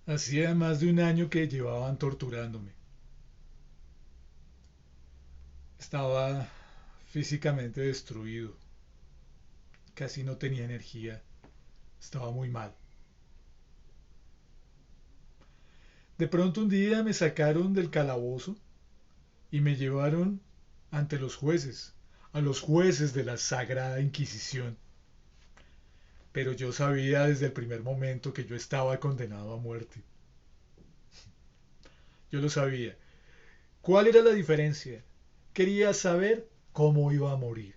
Hacía más de un año que llevaban torturándome. Estaba físicamente destruido. Casi no tenía energía. Estaba muy mal. De pronto un día me sacaron del calabozo y me llevaron ante los jueces, a los jueces de la Sagrada Inquisición. Pero yo sabía desde el primer momento que yo estaba condenado a muerte. Yo lo sabía. ¿Cuál era la diferencia? Quería saber cómo iba a morir.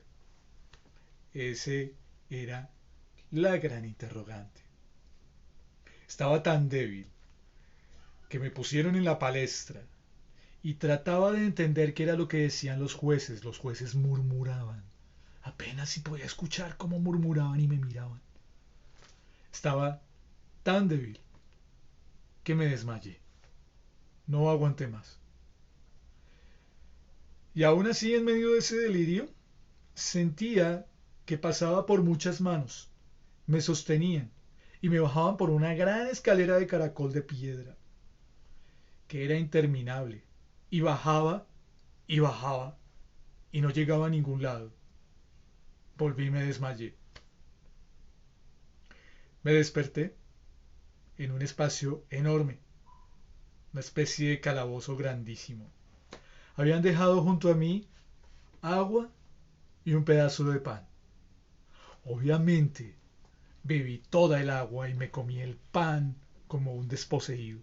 Ese era la gran interrogante. Estaba tan débil que me pusieron en la palestra y trataba de entender qué era lo que decían los jueces. Los jueces murmuraban. Apenas si podía escuchar cómo murmuraban y me miraban. Estaba tan débil que me desmayé. No aguanté más. Y aún así, en medio de ese delirio, sentía que pasaba por muchas manos. Me sostenían y me bajaban por una gran escalera de caracol de piedra, que era interminable. Y bajaba y bajaba y no llegaba a ningún lado. Volví y me desmayé. Me desperté en un espacio enorme, una especie de calabozo grandísimo. Habían dejado junto a mí agua y un pedazo de pan. Obviamente bebí toda el agua y me comí el pan como un desposeído.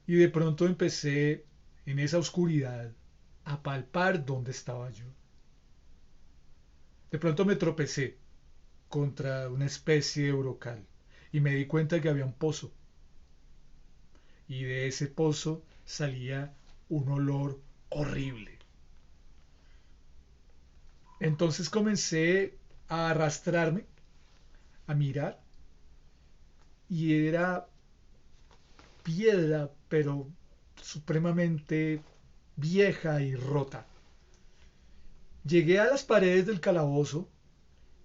Y de pronto empecé en esa oscuridad a palpar dónde estaba yo. De pronto me tropecé contra una especie de brocal y me di cuenta que había un pozo. Y de ese pozo salía un olor horrible. Entonces comencé a arrastrarme, a mirar, y era piedra, pero supremamente vieja y rota. Llegué a las paredes del calabozo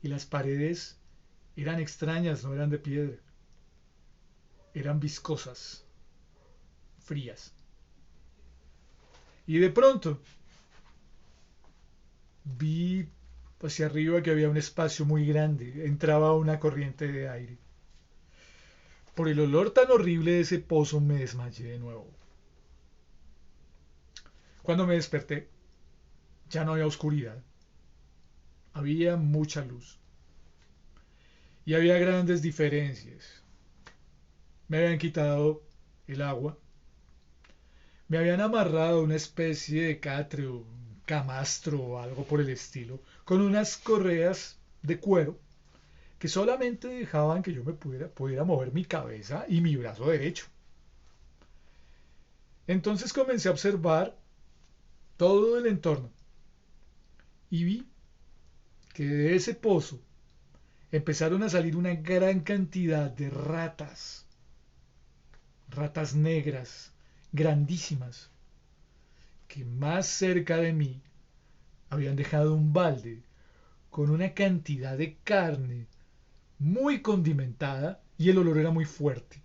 y las paredes eran extrañas, no eran de piedra, eran viscosas, frías. Y de pronto vi hacia arriba que había un espacio muy grande, entraba una corriente de aire. Por el olor tan horrible de ese pozo me desmayé de nuevo. Cuando me desperté, ya no había oscuridad, había mucha luz y había grandes diferencias. Me habían quitado el agua, me habían amarrado una especie de catre o camastro o algo por el estilo, con unas correas de cuero que solamente dejaban que yo pudiera mover mi cabeza y mi brazo derecho. Entonces comencé a observar todo el entorno y vi que de ese pozo empezaron a salir una gran cantidad de ratas, ratas negras, grandísimas, que más cerca de mí habían dejado un balde con una cantidad de carne muy condimentada y el olor era muy fuerte.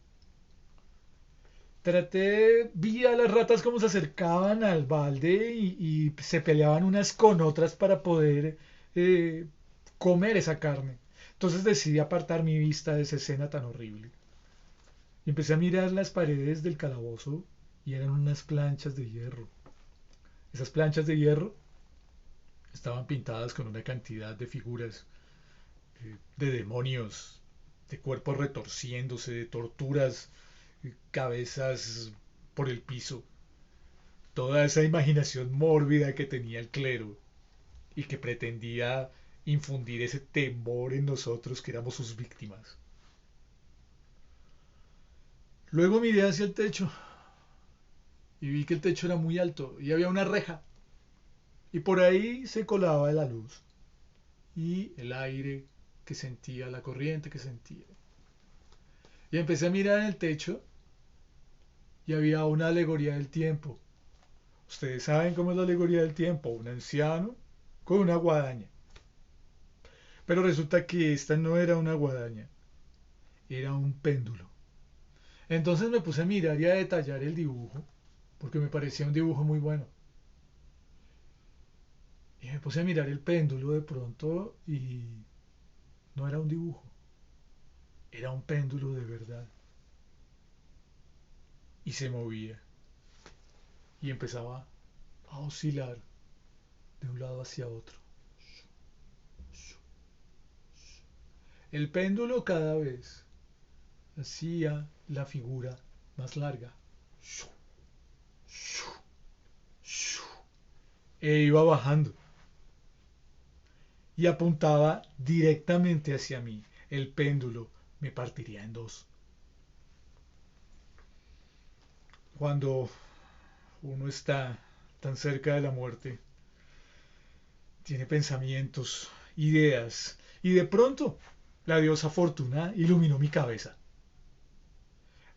Vi a las ratas como se acercaban al balde y se peleaban unas con otras para poder eh, comer esa carne. Entonces decidí apartar mi vista de esa escena tan horrible. Y empecé a mirar las paredes del calabozo y eran unas planchas de hierro. Esas planchas de hierro estaban pintadas con una cantidad de figuras de demonios, de cuerpos retorciéndose, de torturas, cabezas por el piso. Toda esa imaginación mórbida que tenía el clero y que pretendía infundir ese temor en nosotros que éramos sus víctimas. Luego miré hacia el techo y vi que el techo era muy alto y había una reja y por ahí se colaba la luz y el aire que sentía, la corriente que sentía. Y empecé a mirar en el techo y había una alegoría del tiempo. Ustedes saben cómo es la alegoría del tiempo, un anciano con una guadaña. Pero resulta que esta no era una guadaña, Era un péndulo. Entonces me puse a mirar y a detallar el dibujo, porque me parecía un dibujo muy bueno. Y me puse a mirar el péndulo de pronto y no era un dibujo, era un péndulo de verdad. Y se movía y empezaba a oscilar de un lado hacia otro. El péndulo cada vez hacía la figura más larga e iba bajando y apuntaba directamente hacia mí. El péndulo me partiría en dos. Cuando uno está tan cerca de la muerte, tiene pensamientos, ideas, y de pronto la diosa Fortuna iluminó mi cabeza.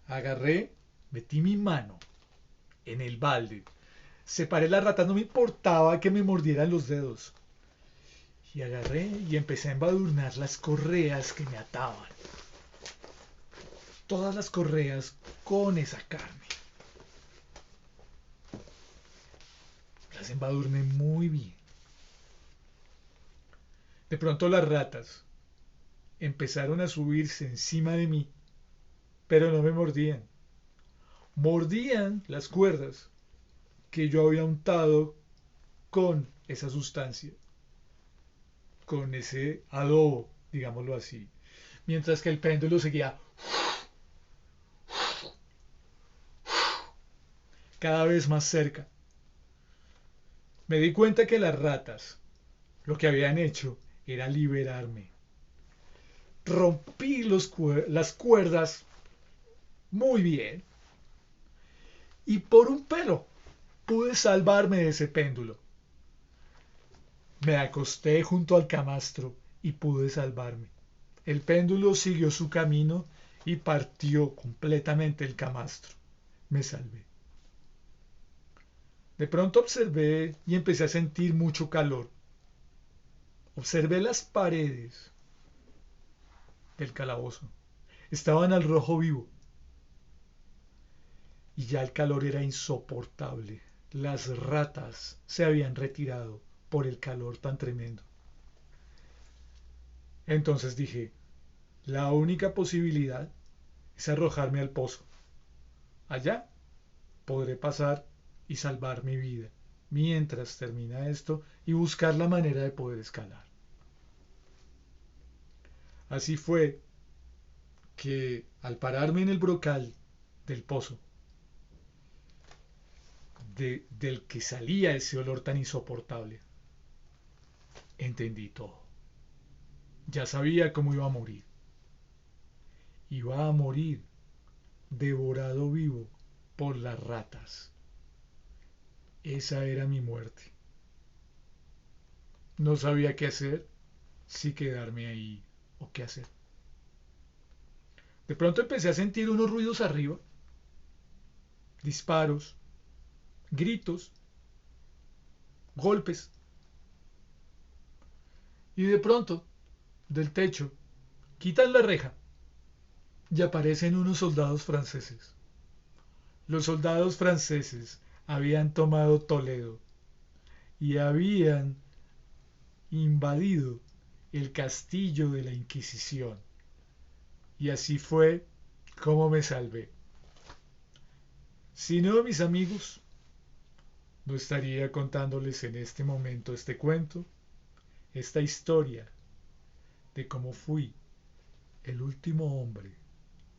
Agarré, metí mi mano en el balde, separé las ratas, no me importaba que me mordieran los dedos, y agarré y empecé a embadurnar las correas que me ataban. Todas las correas con esa carne. Las embadurné muy bien. De pronto las ratas empezaron a subirse encima de mí, pero no me mordían. Mordían las cuerdas que yo había untado con esa sustancia, con ese adobo, digámoslo así. Mientras que el péndulo seguía cada vez más cerca. Me di cuenta que las ratas lo que habían hecho era liberarme. Rompí las cuerdas muy bien y por un pelo pude salvarme de ese péndulo. Me acosté junto al camastro y pude salvarme. El péndulo siguió su camino y partió completamente el camastro. Me salvé. De pronto observé y empecé a sentir mucho calor. Observé las paredes del calabozo. Estaban al rojo vivo y ya el calor era insoportable. Las ratas se habían retirado por el calor tan tremendo. Entonces dije, la única posibilidad es arrojarme al pozo. Allá podré pasar y salvar mi vida mientras termina esto y buscar la manera de poder escalar. Así fue que al pararme en el brocal del pozo, del que salía ese olor tan insoportable, entendí todo. Ya sabía cómo iba a morir. Iba a morir devorado vivo por las ratas. Esa era mi muerte. No sabía qué hacer, si quedarme ahí o qué hacer. De pronto empecé a sentir unos ruidos arriba, disparos, gritos, golpes. Y de pronto, del techo, quitan la reja y aparecen unos soldados franceses. Los soldados franceses habían tomado Toledo y habían invadido el castillo de la Inquisición. Y así fue como me salvé. Si no, mis amigos, no estaría contándoles en este momento este cuento, esta historia de cómo fui el último hombre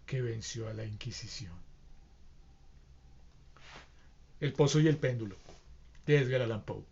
que venció a la Inquisición. El pozo y el péndulo, de Edgar Allan Poe.